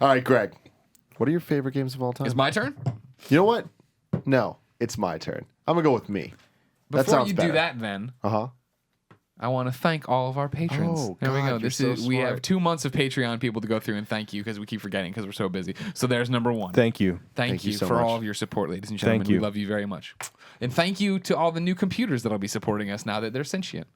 All right, Greg. What are your favorite games of all time? It's my turn? You know what? No, it's my turn. I'm going to go with me. Before you do that, then, Uh-huh. I want to thank all of our patrons. Oh, there we God, go. you're This so is we smart. have 2 months of Patreon people to go through and thank you because we keep forgetting because we're so busy. So there's number one. Thank you. Thank you so for much. all of your support, ladies and gentlemen. Thank you. We love you very much. And thank you to all the new computers that'll be supporting us now that they're sentient.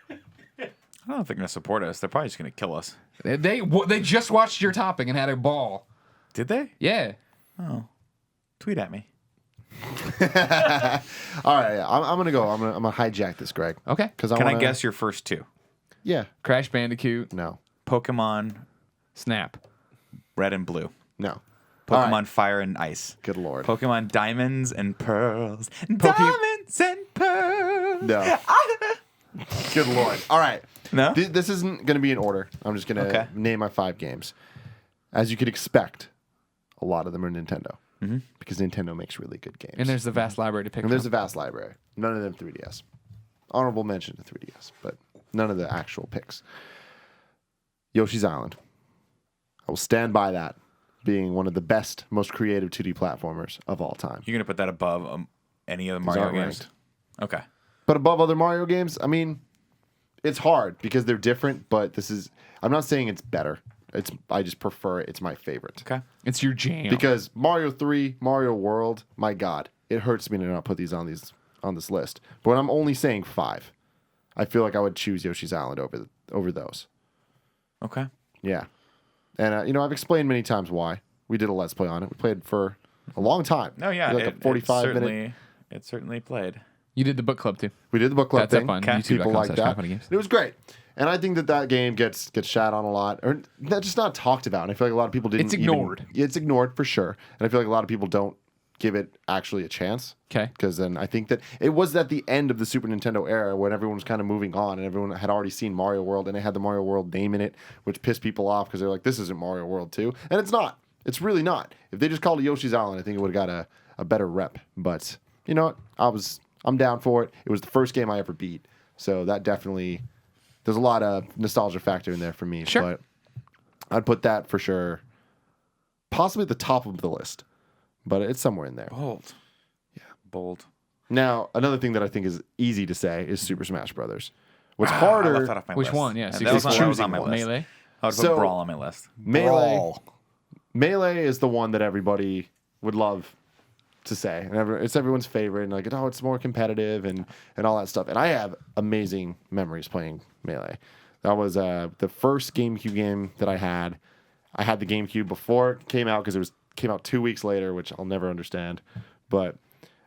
I don't know if they're going to support us. They're probably just going to kill us. They just watched your topic and had a ball. Did they? Yeah. Oh. Tweet at me. All right, I'm going to go. I'm going to hijack this, Greg. Okay. Can I guess your first two? Yeah. Crash Bandicoot, No. Pokemon Snap. Red and Blue. No. Pokemon All right. Fire and Ice. Good Lord. Pokemon Diamonds and Pearls. Diamonds and Pearls. No. Good Lord. All right. No? This isn't going to be in order. I'm just going to name my 5 games. As you could expect, a lot of them are Nintendo. Because Nintendo makes really good games. And there's the vast library to pick And there's a from. vast library. None of them 3DS. Honorable mention to 3DS, but none of the actual picks. Yoshi's Island. I will stand by that being one of the best, most creative 2D platformers of all time. You're going to put that above any of the These Mario aren't games? ranked. Okay. But above other Mario games, I mean, it's hard because they're different, but I'm not saying it's better. I just prefer it. It's my favorite. Okay. It's your jam. Because Mario 3, Mario World, my God, it hurts me to not put these on this list. But when I'm only saying 5, I feel like I would choose Yoshi's Island over those. Okay. Yeah. And, I've explained many times why. We did a Let's Play on it. We played for a long time. No, yeah. Like a 45-minute. It certainly played. You did the book club too. We did the book club That's thing. up on People like that. YouTube.com/FunnyGames. It was great. And I think that game gets shat on a lot. Or that's just not talked about. And I feel like a lot of people didn't It's ignored. It's ignored for sure. And I feel like a lot of people don't give it actually a chance. Okay. Because then I think that it was at the end of the Super Nintendo era when everyone was kind of moving on and everyone had already seen Mario World and it had the Mario World name in it, which pissed people off because they're like, this isn't Mario World 2. And it's not. It's really not. If they just called it Yoshi's Island, I think it would have got a better rep. But you know what? I'm down for it. It was the first game I ever beat. So that definitely, there's a lot of nostalgia factor in there for me. Sure. But I'd put that for sure, possibly at the top of the list. But it's somewhere in there. Bold. Yeah. Bold. Now, another thing that I think is easy to say is Super Smash Brothers. What's I harder, left that off my Which list. one? Yeah, That was choosing on my one. list. Melee. I would put So- Brawl on my list. Melee is the one that everybody would love to say. And it's everyone's favorite. And like, oh, it's more competitive and all that stuff. And I have amazing memories playing Melee. That was the first GameCube game that I had. I had the GameCube before it came out because came out 2 weeks later, which I'll never understand. But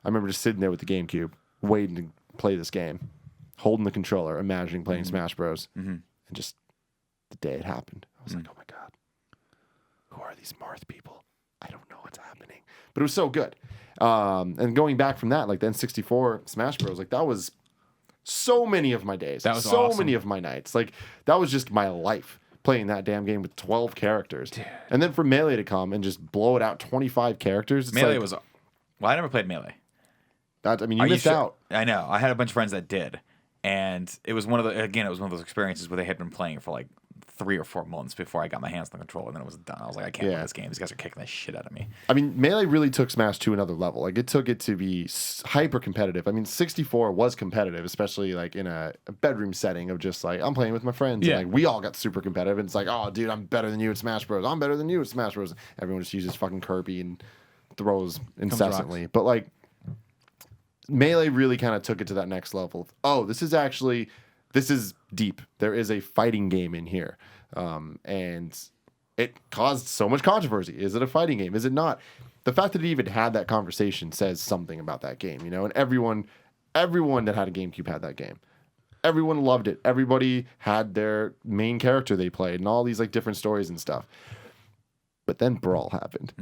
I remember just sitting there with the GameCube, waiting to play this game, holding the controller, imagining playing Smash Bros. And just the day it happened, I was like, oh my God, who are these Marth people? I don't know what's happening. But it was so good. And going back from that, like the N64 Smash Bros, like that was so many of my days. That was so awesome. many of my nights. Like that was just my life. Playing that damn game with 12 characters. Dude. And then for Melee to come and just blow it out 25 characters. It's Melee like, was... Well, I never played Melee. You missed out. I know. I had a bunch of friends that did. And it was one of those experiences where they had been playing for like 3 or 4 months before I got my hands on the controller, and then it was done. I was like, I can't play this game. These guys are kicking the shit out of me. I mean, Melee really took Smash to another level. Like, it took it to be hyper competitive. I mean, 64 was competitive, especially like in a bedroom setting of just like, I'm playing with my friends. Yeah. And like, we all got super competitive. And it's like, oh, dude, I'm better than you at Smash Bros. I'm better than you at Smash Bros. Everyone just uses fucking Kirby and throws incessantly. But like, Melee really kind of took it to that next level. Oh, this is deep. There is a fighting game in here. And it caused so much controversy. Is it a fighting game? Is it not? The fact that it even had that conversation says something about that game, you know? And everyone that had a GameCube had that game. Everyone loved it. Everybody had their main character they played and all these like different stories and stuff. But then Brawl happened.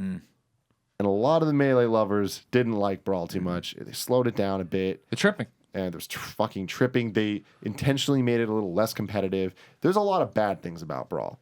And a lot of the Melee lovers didn't like Brawl too much. They slowed it down a bit. The tripping. And there was fucking tripping. They intentionally made it a little less competitive. There's a lot of bad things about Brawl.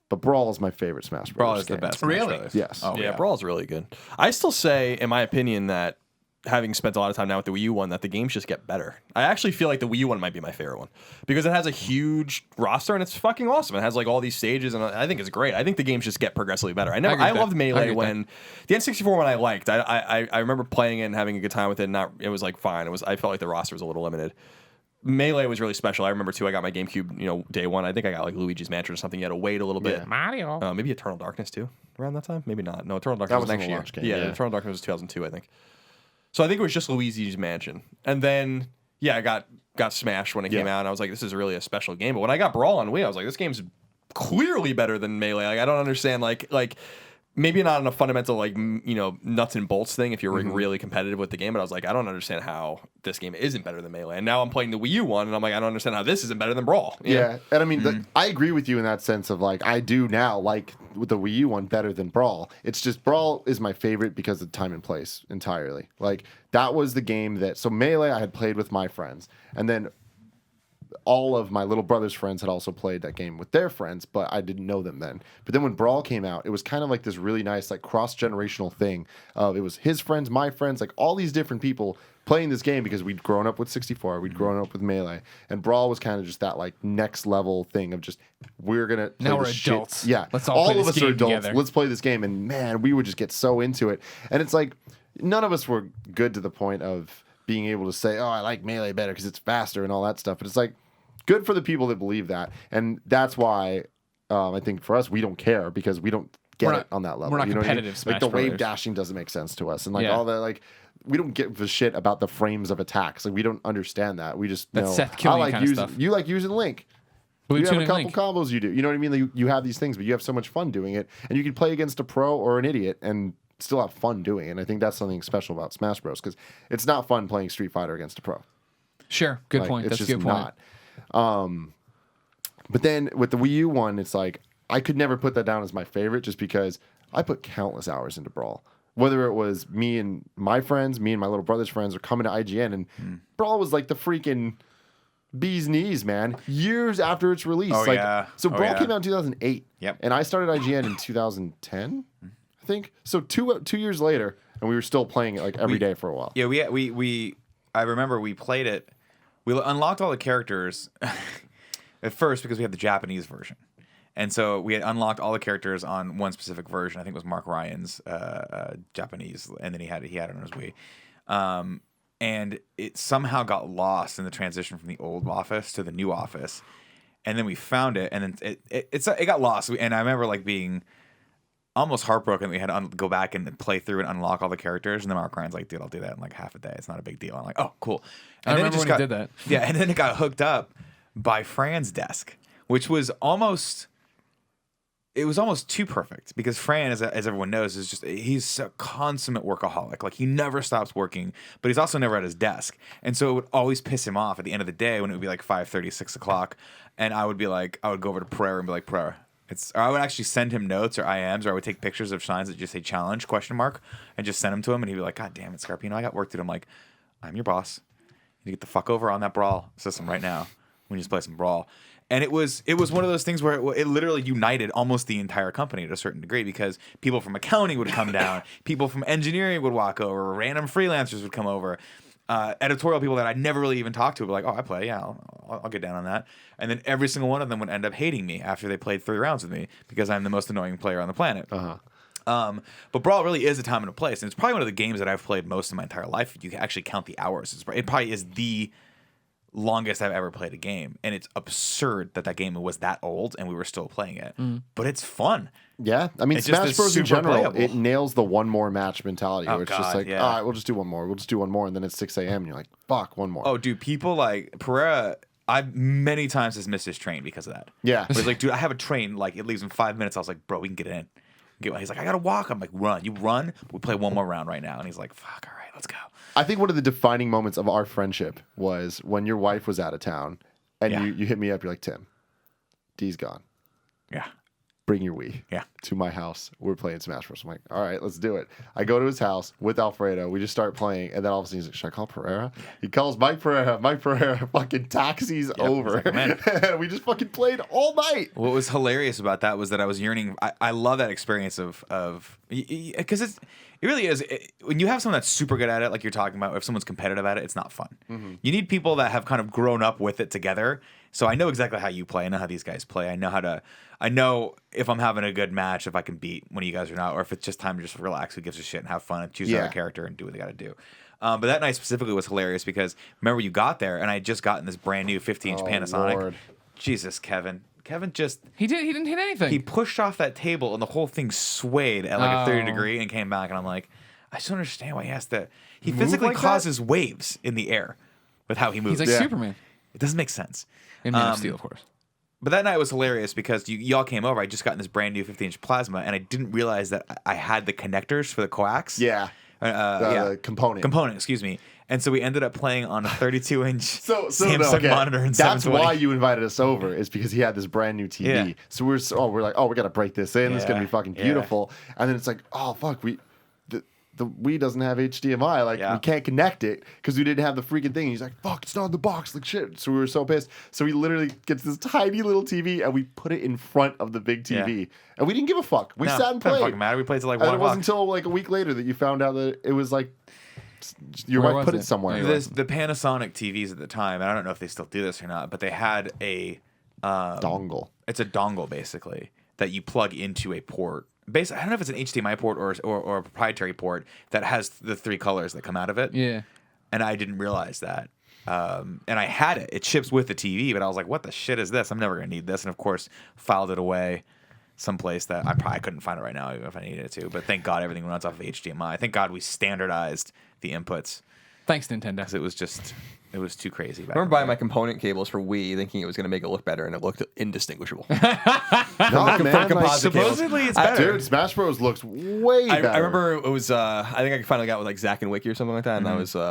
But Brawl is my favorite Smash Bros. Brawl is the game. best. Really? Smash Brothers. Yes. Oh, Yeah, Brawl's really good. I still say, in my opinion, that having spent a lot of time now with the Wii U one, that the games just get better. I actually feel like the Wii U one might be my favorite one because it has a huge roster and it's fucking awesome. It has like all these stages and I think it's great. I think the games just get progressively better. I loved Melee when the N64 one I liked. I remember playing it and having a good time with it. It was like fine. I felt like the roster was a little limited. Melee was really special. I remember too. I got my GameCube, day one. I think I got like Luigi's Mansion or something. You had to wait a little bit. Mario. Maybe Eternal Darkness too. Around that time, maybe not. No, Eternal Darkness was next year. Game, yeah, Eternal Darkness was 2002, I think. So I think it was just Luigi's Mansion, and then I got smashed when it came out, and I was like, this is really a special game. But when I got Brawl on Wii, I was like, this game's clearly better than Melee. Like I don't understand like. Maybe not on a fundamental nuts and bolts thing if you're really competitive with the game, but I was like, I don't understand how this game isn't better than Melee. And now I'm playing the Wii U one, and I'm like, I don't understand how this isn't better than Brawl. Yeah, and I mean, I agree with you in that sense of like, I do now like with the Wii U one better than Brawl. It's just Brawl is my favorite because of time and place entirely. Like that was the game so Melee I had played with my friends, and then all of my little brother's friends had also played that game with their friends, but I didn't know them then. But then when Brawl came out, it was kind of like this really nice, like cross-generational thing of it was his friends, my friends, like all these different people playing this game because we'd grown up with 64, we'd grown up with Melee, and Brawl was kind of just that like next level thing of just we're gonna play now we're this adults. Shit. Yeah, let's all play of this us game are adults. Together. Let's play this game, and man, we would just get so into it. And it's like none of us were good to the point of being able to say, "Oh, I like Melee better because it's faster" and all that stuff. But it's like good for the people that believe that, and that's why I think for us we don't care because we don't get it on that level. We're not you know competitive. What I mean? Like the Brothers. wave dashing doesn't make sense to us, and like all that like. We don't give a shit about the frames of attacks. Like we don't understand that. We just know. Seth Killing I like kind of using. stuff. You like using Link. Blue You have a Tuning couple Link. combos you do. You know what I mean? Like you have these things, but you have so much fun doing it, and you can play against a pro or an idiot and still have fun doing it. And I think that's something special about Smash Bros. Because it's not fun playing Street Fighter against a pro. Sure, good Like, point. It's That's just a good point. not. But then with the Wii U one, it's like I could never put that down as my favorite, just because I put countless hours into Brawl. Whether it was me and my friends, me and my little brother's friends, or coming to IGN, and Brawl was like the freaking bee's knees, man. Years after its release. So Brawl came out in 2008. Yep. And I started IGN in 2010, I think. So two years later, and we were still playing it like every day for a while. Yeah, we I remember we played it. We unlocked all the characters at first because we had the Japanese version. And so we had unlocked all the characters on one specific version. I think it was Mark Ryan's Japanese, and then he had it on his Wii. And it somehow got lost in the transition from the old office to the new office. And then we found it, and then it got lost. And I remember like being almost heartbroken. We had to go back and play through and unlock all the characters. And then Mark Ryan's like, "Dude, I'll do that in like half a day. It's not a big deal." I'm like, "Oh, cool." And I then remember when he did that. Yeah, and then it got hooked up by Fran's desk, which was almost. It was almost too perfect because Fran, as everyone knows, he's a consummate workaholic. Like he never stops working, but he's also never at his desk. And so it would always piss him off at the end of the day when it would be like 5:30, 6 o'clock. And I would go over to Pereira and be like, Pereira, or I would actually send him notes or IMs, or I would take pictures of signs that just say challenge ? And just send them to him. And he'd be like, God damn it, Scarpino, I got work to do. I'm like, I'm your boss. You get the fuck over on that Brawl system right now. We just play some Brawl. And it was one of those things where it literally united almost the entire company to a certain degree, because people from accounting would come down, people from engineering would walk over, random freelancers would come over, editorial people that I'd never really even talked to would be like, "Oh, I play, yeah, I'll get down on that." And then every single one of them would end up hating me after they played 3 rounds with me because I'm the most annoying player on the planet. But Brawl really is a time and a place, and it's probably one of the games that I've played most of my entire life. If you can actually count the hours, it probably is the longest I've ever played a game, and it's absurd that game was that old and we were still playing it. But it's fun. Yeah, I mean, It's Smash Bros. In general, playable. it nails the one more match mentality, where it's just God, like, yeah. all right, we'll just do one more, and then it's 6 a.m. and you're like, fuck, one more. Oh, dude, people like Pereira, I've many times has missed his train because of that. Yeah. But he's like, dude, I have a train, like it leaves in 5 minutes. I was like, bro, we can get in. He's like, I gotta walk. I'm like, run. You run. We play one more round right now. And he's like, fuck, all right, let's go. I think one of the defining moments of our friendship was when your wife was out of town, and you hit me up. You're like, Tim, D's gone. Yeah. Bring your Wii to my house. We're playing Smash Bros. I'm like, all right, let's do it. I go to his house with Alfredo. We just start playing, and then all of a sudden he's like, should I call Pereira? He calls Mike Pereira. Mike Pereira fucking taxis over. Like, we just fucking played all night. What was hilarious about that was that I was yearning. I love that experience of Because it really is. When you have someone that's super good at it, like you're talking about, if someone's competitive at it, it's not fun. You need people that have kind of grown up with it together. So I know exactly how you play. I know how these guys play. I know if I'm having a good match, if I can beat one of you guys or not, or if it's just time to just relax, who gives a shit, and have fun and choose another character and do what they got to do. But that night specifically was hilarious because remember you got there and I had just gotten this brand new 50-inch Panasonic. Lord. Jesus, Kevin just He didn't hit anything. he pushed off that table and the whole thing swayed at like a 30 degree and came back and I'm like, I just don't understand why he has to. He physically like causes waves in the air with how he moves. He's like Superman. It doesn't make sense. In Man of Steel, of course. But that night was hilarious because y'all came over. I just gotten this brand new 50-inch plasma and I didn't realize that I had the connectors for the coax. Yeah. The component. Component, excuse me. And so we ended up playing on a 32-inch Samsung monitor and That's 720. why you invited us over, is because he had this brand new TV. Yeah. So we're like, we gotta break this in. It's gonna be fucking Yeah. beautiful. And then it's like, oh fuck, the Wii doesn't have HDMI. Like we can't connect it because we didn't have the freaking thing. And he's like, fuck, it's not in the box. Like shit. So we were so pissed. So he literally gets this tiny little TV and we put it in front of the big TV. Yeah. And we didn't give a fuck. We sat and Doesn't played. fucking matter. We played till like And 1 it o'clock. wasn't until like a week later that you found out that it was like your Where wife was put it it? somewhere. Yeah, The Panasonic TVs at the time, and I don't know if they still do this or not, but they had a Dongle. It's a dongle basically that you plug into a port. Basically, I don't know if it's an HDMI port or a proprietary port that has the 3 colors that come out of it. Yeah. And I didn't realize that. And I had it. It ships with the TV, but I was like, what the shit is this? I'm never going to need this. And of course, filed it away someplace that I probably couldn't find it right now even if I needed it to. But thank God everything runs off of HDMI. Thank God we standardized the inputs Thanks, Nintendo. because it was too crazy. I remember buying my component cables for Wii, thinking it was going to make it look better, and it looked indistinguishable. No, man. Like, composite cables. Supposedly it's better. dude, Smash Bros. Looks way better. I remember it was. I think I finally got with like Zack and Wiki or something like that, and that was when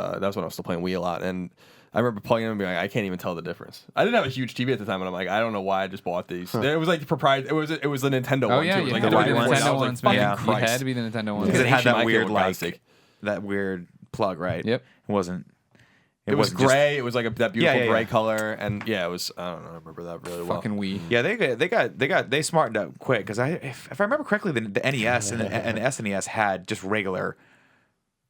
I was still playing Wii a lot. And I remember plugging in and being like, I can't even tell the difference. I didn't have a huge TV at the time, and I'm like, I don't know why I just bought these. It was like the proprietary. It was the Nintendo one Yeah, too. It was you like had the to be the white one. I Nintendo was like, ones, fucking man. You Christ. had to be the Nintendo ones. because it had that HDMI weird cable got sick. that weird plug, right? Yep. It wasn't. It was wasn't just- gray. It was like that beautiful yeah. gray color, and yeah, it was. I don't know. I remember that really well. Fucking Wii. Yeah, they smartened up quick because if I remember correctly, the NES and the SNES had just regular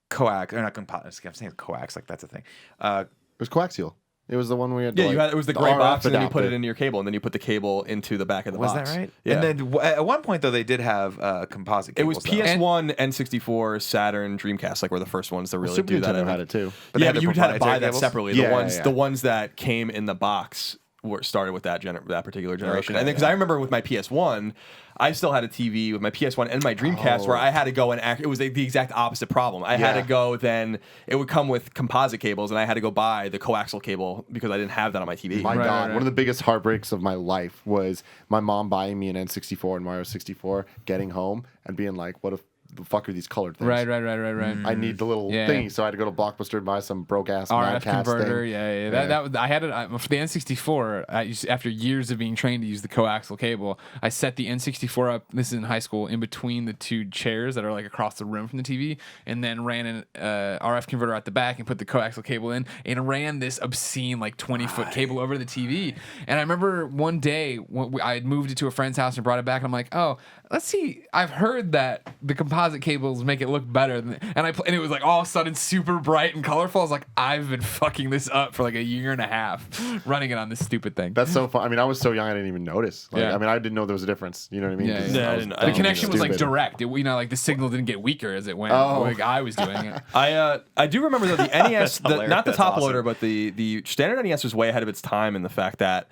coax or not composite. I'm saying coax, like that's a thing. It was coaxial. It was the one we had. Yeah, you had it was the gray RF box, and then you put adapter. it into your cable, and then you put the cable into the back of the Was box. that right? Yeah. And then at one point though, they did have composite it cables. was though. PS1, N64, Saturn, Dreamcast, like were the first ones to really Super do that. Nintendo had it too. But they Yeah, had but the you had to buy proprietary that cables? separately. Yeah. The ones that came in the box started with that particular generation. Okay, and because I remember with my PS1, I still had a TV with my PS1 and my Dreamcast where I had to go and act. It was the exact opposite problem. I had to go then. It would come with composite cables, and I had to go buy the coaxial cable because I didn't have that on my TV. My Right, God, right. one of the biggest heartbreaks of my life was my mom buying me an N64 and Mario 64, getting home and being like, "What the fuck are these colored things?" Right. I need the little Yeah. thingy, so I had to go to Blockbuster and buy some broke ass RF Mad Catz converter, thing. yeah. That I had it for the N64. After years of being trained to use the coaxial cable, I set the N64 up. This is in high school, in between the 2 chairs that are like across the room from the TV, and then ran an RF converter at the back and put the coaxial cable in, and ran this obscene like 20-foot cable over the TV. And I remember one day when I had moved it to a friend's house and brought it back, and I'm like, oh, let's see. I've heard that the composite cables make it look better, and it was like all of a sudden super bright and colorful. I was like, I've been fucking this up for like a year and a half, running it on this stupid thing. That's so fun. I mean, I was so young, I didn't even notice. Like, Yeah. I mean, I didn't know there was a difference. You know what I mean? Yeah, 'Cause yeah. I I was didn't- dumb The connection and was like stupid. direct. Like the signal didn't get weaker as it went. Oh. Like I was doing it. I do remember though the NES, hilarious. not the That's top awesome. loader, but the standard NES was way ahead of its time in the fact that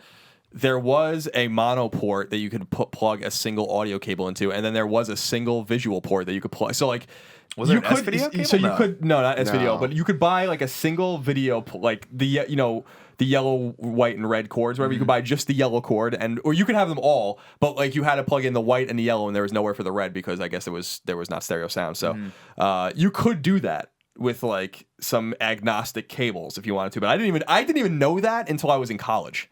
there was a mono port that you could plug a single audio cable into, and then there was a single visual port that you could plug. So like, Was there you an could, S-video cable? So you No. could not S-video, No. but you could buy like a single video, like the yellow, white, and red cords, whatever. You could buy just the yellow cord, or you could have them all, but like you had to plug in the white and the yellow, and there was nowhere for the red because I guess there was not stereo sound. So you could do that with like some agnostic cables if you wanted to, but I didn't even know that until I was in college.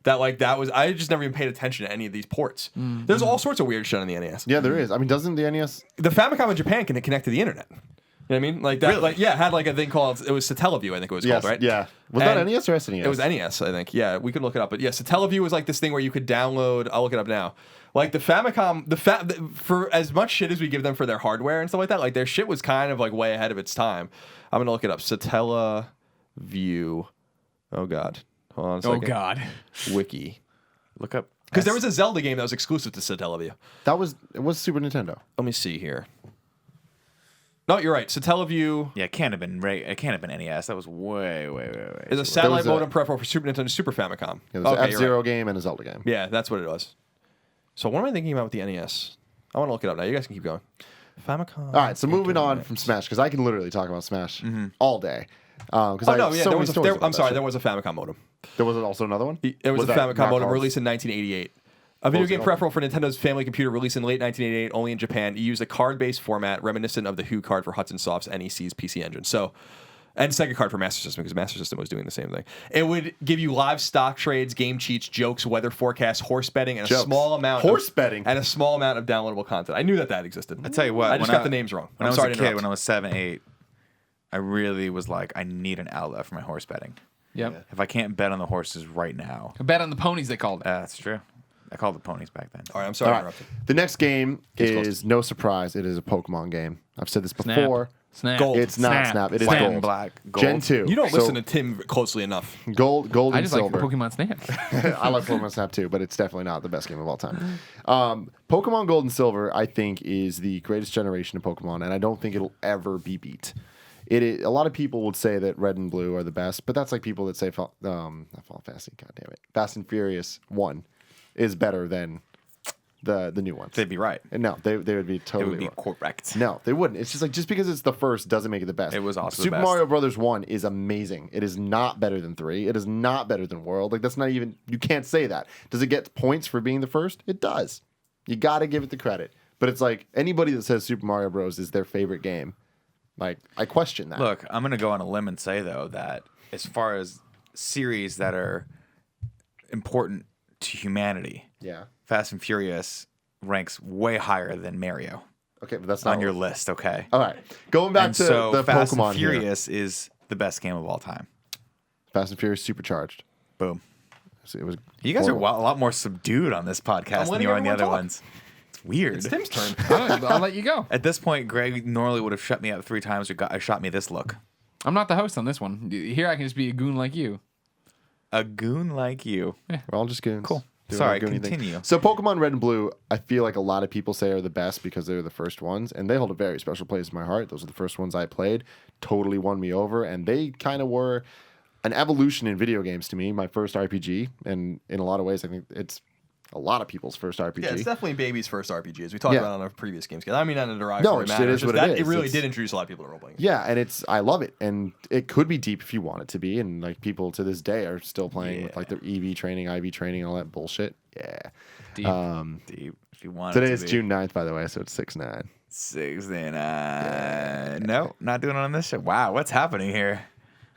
I just never even paid attention to any of these ports. There's all sorts of weird shit on the NES. Yeah, there is. I mean, doesn't the NES? The Famicom in Japan can connect to the internet. You know what I mean? Like that. Really? Like, yeah, it had like a thing called, it was Satellaview, I think it was Yes, called, right? yeah. Was that And NES or SNES? It was NES, I think. Yeah, we could look it up. But yeah, Satellaview was like this thing where you could download. I'll look it up now. Like the Famicom, for as much shit as we give them for their hardware and stuff like that, like their shit was kind of like way ahead of its time. I'm gonna look it up. Satellaview. Oh God. Hold on a second. Oh God. Wiki. Look up. Because there was a Zelda game that was exclusive to Satellaview. It was Super Nintendo. Let me see here. No, you're right. Satellaview Yeah, it can't have been It can't have been NES. That was way. is a satellite was a- modem peripheral for Super Nintendo Super Famicom. It was an Okay, you're F-Zero right. game and a Zelda game. Yeah, that's what it was. So what am I thinking about with the NES? I want to look it up now. You guys can keep going. Famicom. All right, so moving on from Smash, because I can literally talk about Smash all day. Oh no, yeah, there was there was a Famicom modem. There was also another one? It was a that Famicom not modem called- released in 1988. A video was it game called? peripheral for Nintendo's family computer released in late 1988 only in Japan. It used a card-based format reminiscent of the Who card for Hudson Soft's NEC's PC Engine. So, and Sega card for Master System because Master System was doing the same thing. It would give you live stock trades, game cheats, jokes, weather forecasts, horse betting, and Jokes. a small amount Horse betting? and a small amount of downloadable content. I knew that existed. I tell you what, I just got the names wrong. When I'm I was sorry a to kid, interrupt. when I was 7, 8, I really was like, I need an outlet for my horse betting. Yep. If I can't bet on the horses right now, A bet on the ponies, they called it. that's true. I called the ponies back then. All right, I'm sorry All to right. interrupt. The next game close. is no surprise. It is a Pokemon game. I've said this Snap. before. Snap. Gold. It's not Snap. Snap. It is White Gold. and black. Gold. Gen 2. You don't So, listen to Tim closely enough. Gold I and just like Silver. Pokemon Snap. I like Pokemon Snap too, but it's definitely not the best game of all time. Pokemon Gold and Silver, I think, is the greatest generation of Pokemon, and I don't think it'll ever be beat. A lot of people would say that Red and Blue are the best, but that's like people that say not Final Fantasy, God damn it, Fast and Furious 1 is better than the new ones. They'd be right. And no, they would be It totally would be wrong. correct. No, they wouldn't. It's just like just because it's the first doesn't make it the best. It was also the Super best. Mario Brothers 1 is amazing. It is not better than 3. It is not better than World. Like that's not even you can't say that. Does it get points for being the first? It does. You got to give it the credit. But it's like anybody that says Super Mario Bros is their favorite game, like I question that. Look, I'm going to go on a limb and say, though, that as far as series that are important to humanity, Yeah. Fast and Furious ranks way higher than Mario Okay, but that's not on your what- list, okay? All right. Going back And to so the Fast Pokemon and here. Furious is the best game of all time. Fast and Furious Supercharged. Boom. So it was You guys horrible. are a lot more subdued on this podcast than letting you are on the everyone other talk. ones. It's weird. It's Tim's turn. I'll let you go. At this point, Greg normally would have shut me up 3 times or shot me this look. I'm not the host on this one. Here I can just be a goon like you. A goon like you. We're all just goons. Cool. doing Sorry, our goony thing. continue. So Pokemon Red and Blue, I feel like a lot of people say are the best because they're the first ones, and they hold a very special place in my heart. Those are the first ones I played. Totally won me over, and they kind of were an evolution in video games to me. My first RPG, and in a lot of ways, I think it's a lot of people's first RPG. Yeah, it's definitely baby's first RPG, as we talked Yeah. about on our previous games. I mean, not in a derogatory it manner. is It's what just it that is. really It's- did introduce a lot of people to role playing. Yeah, and I love it, and it could be deep if you want it to be, and like people to this day are still playing with like their EV training, IV training, all that bullshit. Yeah. Deep. Deep, if you want Today it is to be. June 9th, by the way, so it's 6/9. 69. No, not doing it on this show. Wow, what's happening here?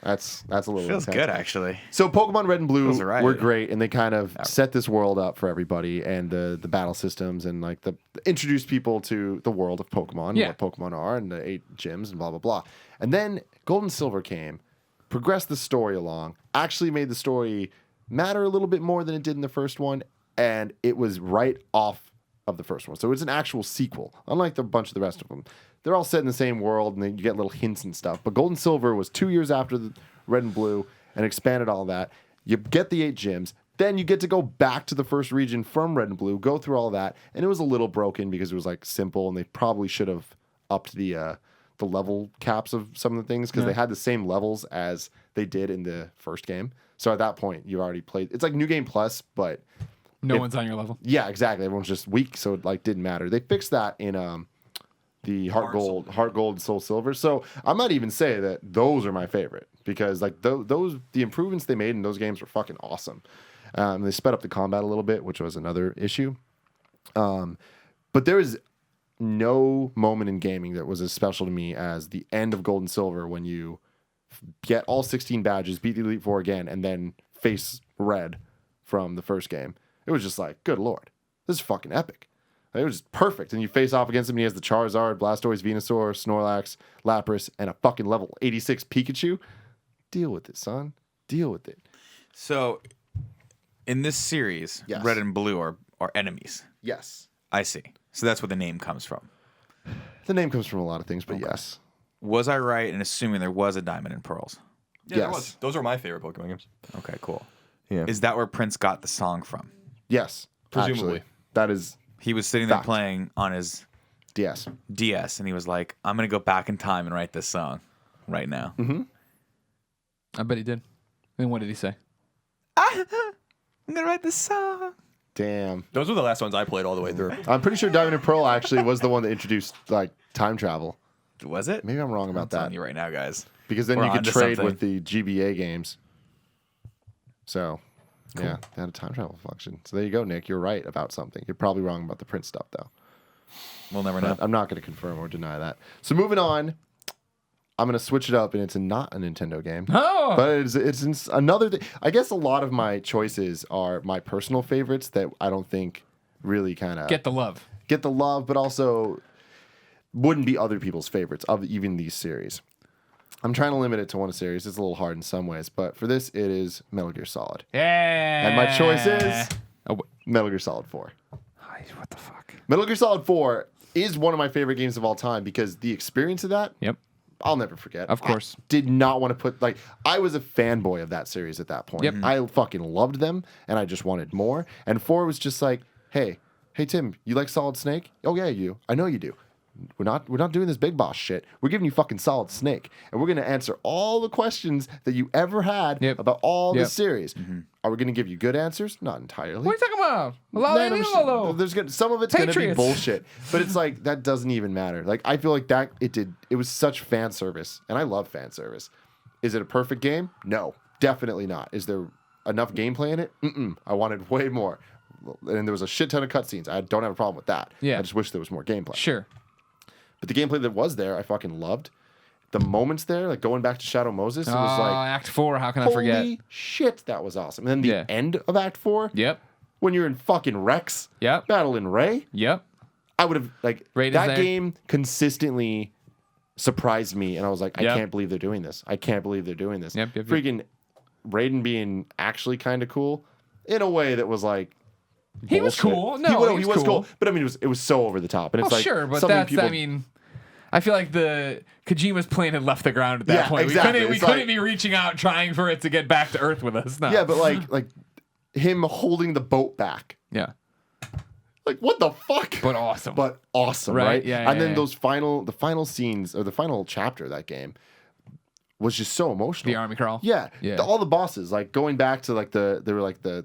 That's a little Feels intense. good, actually. So Pokemon Red and Blue Feels right. were great, and they kind of set this world up for everybody, and the battle systems, and like introduced people to the world of Pokemon, Yeah. what Pokemon are, and the 8 gyms, and blah blah blah. And then Gold and Silver came, progressed the story along, actually made the story matter a little bit more than it did in the first one, and it was right off of the first one. So it's an actual sequel, unlike the bunch of the rest of them. They're all set in the same world, and then you get little hints and stuff. But Gold and Silver was 2 years after the Red and Blue and expanded all that. You get the 8 gyms. Then you get to go back to the first region from Red and Blue, go through all that. And it was a little broken because it was like simple, and they probably should have upped the level caps of some of the things because they had the same levels as they did in the first game. So at that point, you already played. It's like New Game Plus, but No one's on your level. yeah, exactly. Everyone's just weak, so it like didn't matter. They fixed that in the Heart Gold, Soul Silver. So I might even say that those are my favorite because like those the improvements they made in those games were fucking awesome. They sped up the combat a little bit, which was another issue. But there is no moment in gaming that was as special to me as the end of Gold and Silver when you get all 16 badges, beat the Elite Four again, and then face Red from the first game. It was just like, good lord, this is fucking epic. It was perfect. And you face off against him, and he has the Charizard, Blastoise, Venusaur, Snorlax, Lapras, and a fucking level 86 Pikachu. Deal with it, son. Deal with it. So, in this series, Yes. Red and Blue are enemies. Yes. I see. So that's where the name comes from. The name comes from a lot of things, but yes. Was I right in assuming there was a Diamond and Pearls? Yeah, there Yes. was. Those are my favorite Pokemon games. Okay, cool. Yeah. Is that where Prince got the song from? Yes. Presumably. Actually, that is He was sitting there Fact. playing on his DS. DS, and he was like, I'm going to go back in time and write this song right now. Mm-hmm. I bet he did. And what did he say? I'm going to write this song. Damn. Those were the last ones I played all the way through. I'm pretty sure Diamond and Pearl actually was the one that introduced like time travel. Was it? Maybe I'm wrong I'm about telling that. you right now, guys. Because then We're you could onto trade something. with the GBA games. So, yeah, they had a time travel function. So there you go, Nick. You're right about something. You're probably wrong about the Prince stuff, though. We'll never know. But I'm not going to confirm or deny that. So moving on, I'm going to switch it up, and it's not a Nintendo game. Oh, But it's another thing. I guess a lot of my choices are my personal favorites that I don't think really kind of get the love. get the love, but also wouldn't be other people's favorites of even these series. I'm trying to limit it to one series. It's a little hard in some ways, but for this, it is Metal Gear Solid. Yeah. And my choice is Oh, wait. Metal Gear Solid 4. What the fuck? Metal Gear Solid 4 is one of my favorite games of all time because the experience of that, Yep. I'll never forget. Of course. I did not want to put, like, I was a fanboy of that series at that point. Yep. I fucking loved them, and I just wanted more. And 4 was just like, hey, Tim, you like Solid Snake? Oh, yeah, you. I know you do. We're not doing this big boss shit. We're giving you fucking Solid Snake, and we're gonna answer all the questions that you ever had Yep. about all Yep. the series. Are we gonna give you good answers? Not entirely. What are you talking about? Random Lalo. There's some of it's gonna be Patriots. bullshit, but it's like that doesn't even matter. Like I feel like that it was such fan service, and I love fan service. Is it a perfect game? No, definitely not. Is there enough gameplay in it? I wanted way more, and there was a shit ton of cutscenes. I don't have a problem with that. Yeah. I just wish there was more gameplay. Sure. But the gameplay that was there, I fucking loved. The moments there, like going back to Shadow Moses, it was Oh, like, Act 4. How can I forget? holy shit, that was awesome. And then the Yeah. end of Act 4, Yep. when you're in fucking Rex, Yep. battling Ray, Yep. I would have, like, Ray is that there. game consistently surprised me. And I was like, I Yep. can't believe they're doing this. I can't believe they're doing this. Yep. Freaking Raiden being actually kind of cool in a way that was like, He was bullshit. cool. No, he was cool. But I mean, it was so over the top. And it's Oh, like, sure, but something that's, people, I mean, I feel like the Kojima's plane had left the ground at that Yeah, point. exactly. We It's couldn't like- be reaching out trying for it to get back to Earth with us. No. yeah, but like him holding the boat back. Yeah. Like, what the fuck? But awesome. But awesome, Right, right? yeah, And then yeah. the final scenes or the final chapter of that game was just so emotional. The army crawl. Yeah, Yeah. all the bosses, like going back to like they were like the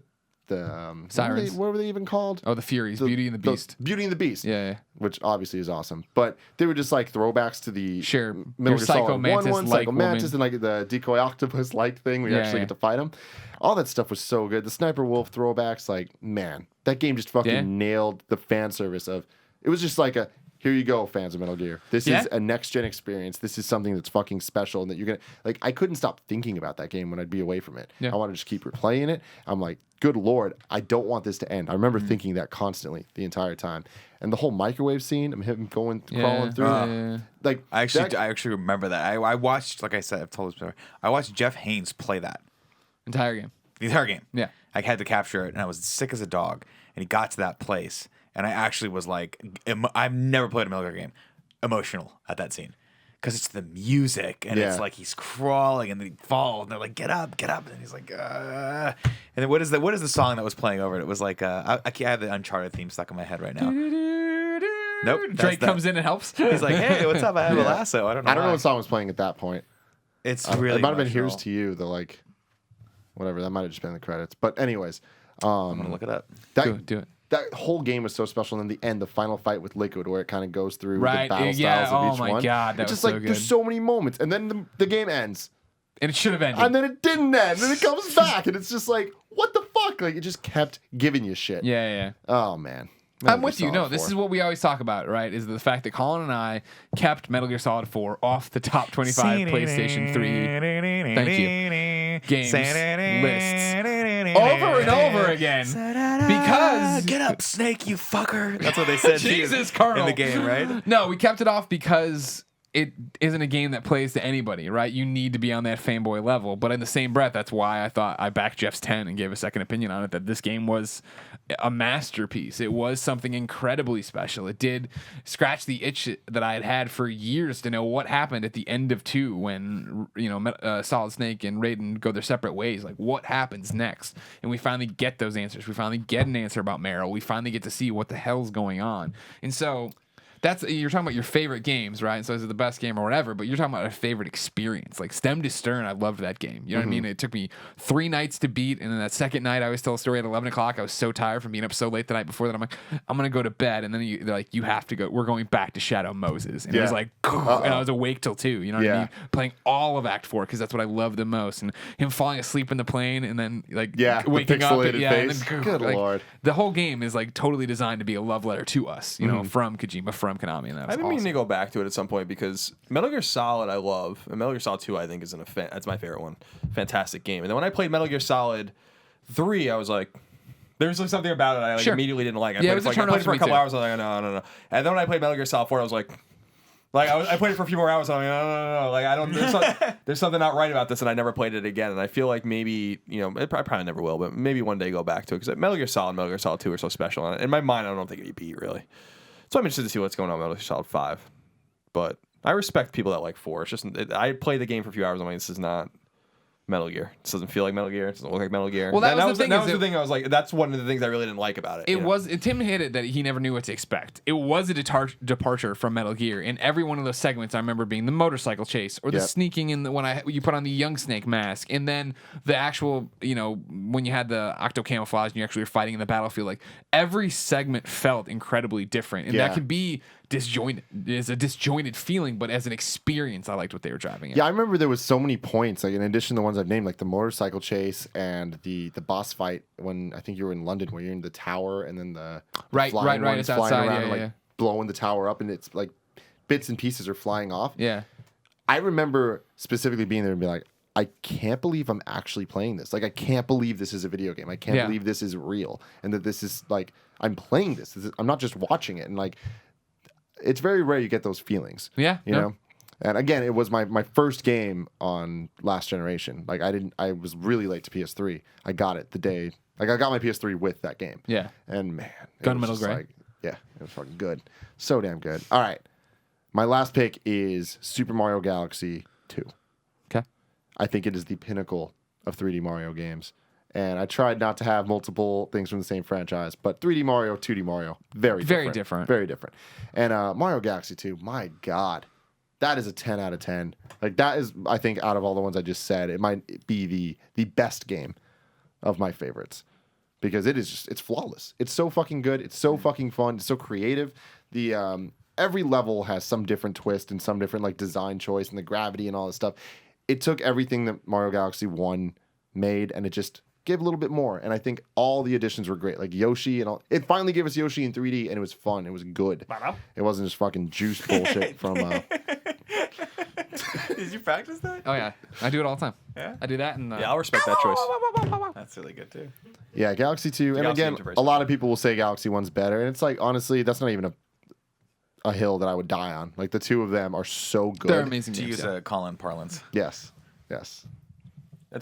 Sirens. What were they even called? Oh, the Furies, Beauty and the Beast. Beauty and the Beast. Yeah. Which obviously is awesome, but they were just like throwbacks to the Sure. Metal Your Gear Psycho Solid Mantis one, like Psycho Mantis, woman. and like the decoy octopus like thing where you Yeah, actually yeah. get to fight him. All that stuff was so good. The Sniper Wolf throwbacks, like man, that game just fucking Yeah. nailed the fan service of. It was just like a here you go, fans of Metal Gear. This Yeah. is a next gen experience. This is something that's fucking special, and that you're gonna like. I couldn't stop thinking about that game when I'd be away from it. Yeah. I want to just keep replaying it. I'm like, good lord, I don't want this to end. I remember thinking that constantly the entire time, and the whole microwave scene. I'm him going crawling through. Yeah. Like I actually, that- I actually remember that. I watched, like I said, I've told this before. I watched Jeff Haynes play that Entire game. the entire game. Yeah. I had to capture it, and I was sick as a dog. And he got to that place, and I actually was like, I've never played a Metal Gear game, emotional at that scene, because it's the music, and it's Yeah. like he's crawling, and then he falls, and they're like, get up, and he's like, and then what is the song that was playing over it? It was like, I have the Uncharted theme stuck in my head right now. Nope, that's Drake that. comes in and helps. He's like, hey, what's up? I have a lasso. I don't know. I don't know why. what song was playing at that point. It's It really might have been "Here's emotional. to You." The like, whatever. That might have just been the credits. But anyways, I'm gonna look it up. that Do it. that whole game was so special. And then the end, the final fight with Liquid, where it kind of goes through Right, the battle yeah, styles of oh each my one. God, that it's was just so like there's good. so many moments, and then the game ends, And it should have ended. and then it didn't end, and it comes back, and it's just like, what the fuck? Like it just kept giving you shit. Yeah. Oh man. I'm with you. No, this is what we always talk about, right? Is the fact that Colin and I kept Metal Gear Solid 4 off the top 25 PlayStation 3 thank you games lists over and over again because get up, Snake, you fucker. That's what they said Jesus, in Colonel. the game, right? No, we kept it off because it isn't a game that plays to anybody, right? You need to be on that fanboy level. But in the same breath, that's why I thought I backed Jeff's 10 and gave a second opinion on it, that this game was a masterpiece. It was something incredibly special. It did scratch the itch that I had had for years to know what happened at the end of 2 when, Solid Snake and Raiden go their separate ways. Like, what happens next? And we finally get those answers. We finally get an answer about Meryl. We finally get to see what the hell's going on. And so... you're talking about your favorite games, right? And so is it the best game or whatever, but you're talking about a favorite experience. Like stem to stern, I loved that game. You know what I mean? It took me 3 nights to beat, and then that second night I always tell a story at 11 o'clock. I was so tired from being up so late the night before that I'm like, I'm going to go to bed. And then they're like, you have to go. We're going back to Shadow Moses. And it was like, and I was awake till 2. You know what I mean? Playing all of Act 4 because that's what I love the most. And him falling asleep in the plane and then waking up. And then, Good Lord. The whole game is like totally designed to be a love letter to us, you know, from Kojima, from Konami. And that was meaning to go back to it at some point because Metal Gear Solid I love, and Metal Gear Solid 2 I think is that's my favorite one. Fantastic game. And then when I played Metal Gear Solid 3, I was like, there was something about it I immediately didn't like. I played it for a couple hours. I was like, no. And then when I played Metal Gear Solid 4, I was like I played it for a few more hours. I'm like, no. Like I don't. There's something not right about this, and I never played it again. And I feel like maybe I probably never will, but maybe one day go back to it because Metal Gear Solid and Metal Gear Solid 2 are so special. And in my mind, I don't think it'd beat really. So I'm interested to see what's going on with Metal Gear Solid 5. But I respect people that like 4. It's just I played the game for a few hours. I'm like, this is not Metal Gear. This doesn't feel like Metal Gear. It doesn't look like Metal Gear. Well, that was the thing. I was like, that's one of the things I really didn't like about it. Tim hit it that he never knew what to expect. It was a departure from Metal Gear. In every one of those segments, I remember being the motorcycle chase or the sneaking in when you put on the young Snake mask, and then the actual, when you had the octo camouflage and you actually were fighting in the battlefield. Like every segment felt incredibly different, and that could be disjointed. It's a disjointed feeling, but as an experience, I liked what they were driving at. Yeah, I remember there was so many points, like in addition to the ones I've named, like the motorcycle chase and the boss fight when I think you were in London, where you're in the tower and then the flying ones it's flying outside, around and blowing the tower up, and it's like bits and pieces are flying off. Yeah, I remember specifically being there and being like, I can't believe I'm actually playing this. Like, I can't believe this is a video game. I can't believe this is real, and that this is like I'm playing this. I'm not just watching it. And like, it's very rare you get those feelings. Yeah, you know. And again, it was my first game on last generation. Like I was really late to PS3. I got it the day. Like I got my PS3 with that game. Yeah. And man, Gunmetal Gray. It was fucking good. So damn good. All right. My last pick is Super Mario Galaxy 2. Okay. I think it is the pinnacle of 3D Mario games. And I tried not to have multiple things from the same franchise, but 3D Mario, 2D Mario, very different. Very different. And Mario Galaxy 2, my God. That is a 10 out of 10. Like that is, I think, out of all the ones I just said, it might be the best game of my favorites. Because it's flawless. It's so fucking good. It's so fucking fun. It's so creative. The every level has some different twist and some different like design choice and the gravity and all this stuff. It took everything that Mario Galaxy 1 made and it just gave a little bit more. And I think all the additions were great. Like Yoshi and all. It finally gave us Yoshi in 3D and it was fun. It was good. It wasn't just fucking juice bullshit from Did you practice that? Oh yeah, I do it all the time. Yeah, I do that, and I'll respect that choice. That's really good too. Yeah, Galaxy 2. And Galaxy again, a lot of people will say Galaxy 1's better. And it's like, honestly, that's not even a hill that I would die on. Like the two of them are so good. They're amazing. To use a Colin parlance. Yes. That's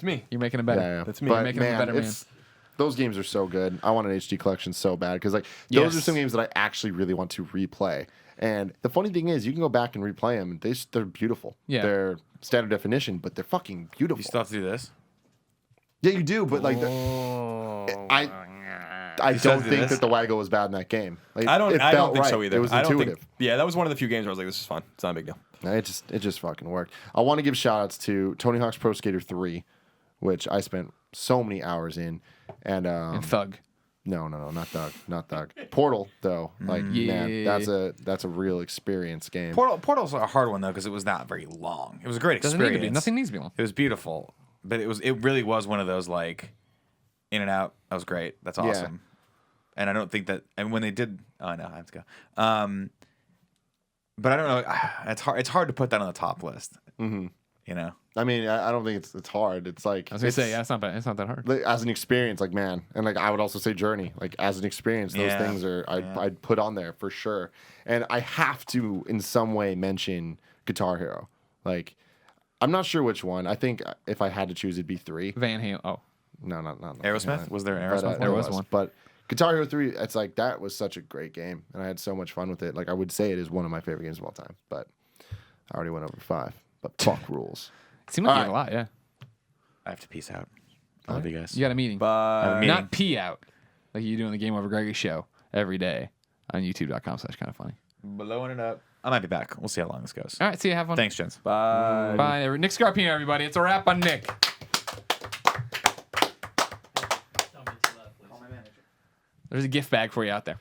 me. You're making it better. Yeah. That's me. But You're making him a better man. Those games are so good. I want an HD collection so bad because like those are some games that I actually really want to replay. And the funny thing is, you can go back and replay them. They're beautiful. Yeah. They're standard definition, but they're fucking beautiful. You still have to do this? Yeah, you do. But like, I don't think that the Waggle was bad in that game. Like, I don't think so either. It was intuitive. That was one of the few games where I was like, this is fun. It's not a big deal. It just fucking worked. I want to give shout outs to Tony Hawk's Pro Skater 3, which I spent so many hours in. And Thug. No, not Thug. Portal though, like man, that's a real experience game. Portal's a hard one though because it was not very long. It was a great experience. Nothing needs to be long. It was beautiful, but it really was one of those like in and out. That was great. That's awesome. Yeah. And I don't think that. And when they did, I know I have to go. But I don't know. It's hard to put that on the top list. Mm-hmm. You know. I mean, I don't think it's hard. It's like I was gonna say, yeah, it's not bad. It's not that hard. like, as an experience, like man, and like I would also say Journey, like as an experience, those things are I'd put on there for sure. And I have to in some way mention Guitar Hero. Like I'm not sure which one. I think if I had to choose, it'd be 3. Van Halen. Oh, No, not Aerosmith? Was there an Aerosmith one? There was one. But Guitar Hero 3, it's like that was such a great game, and I had so much fun with it. Like I would say it is one of my favorite games of all time. But I already went over 5. But fuck rules. seemed like you All had a lot. Yeah, I have to peace out. I love you guys. you got a meeting. Bye. Not pee out like you do on the Game Over Greggy show every day on YouTube.com/kindafunny. Blowing it up. I might be back. We'll see how long this goes. All right, see you. Have fun. Thanks, gents. Bye. Bye. Nick Scarpino, everybody. It's a wrap on Nick. There's a gift bag for you out there.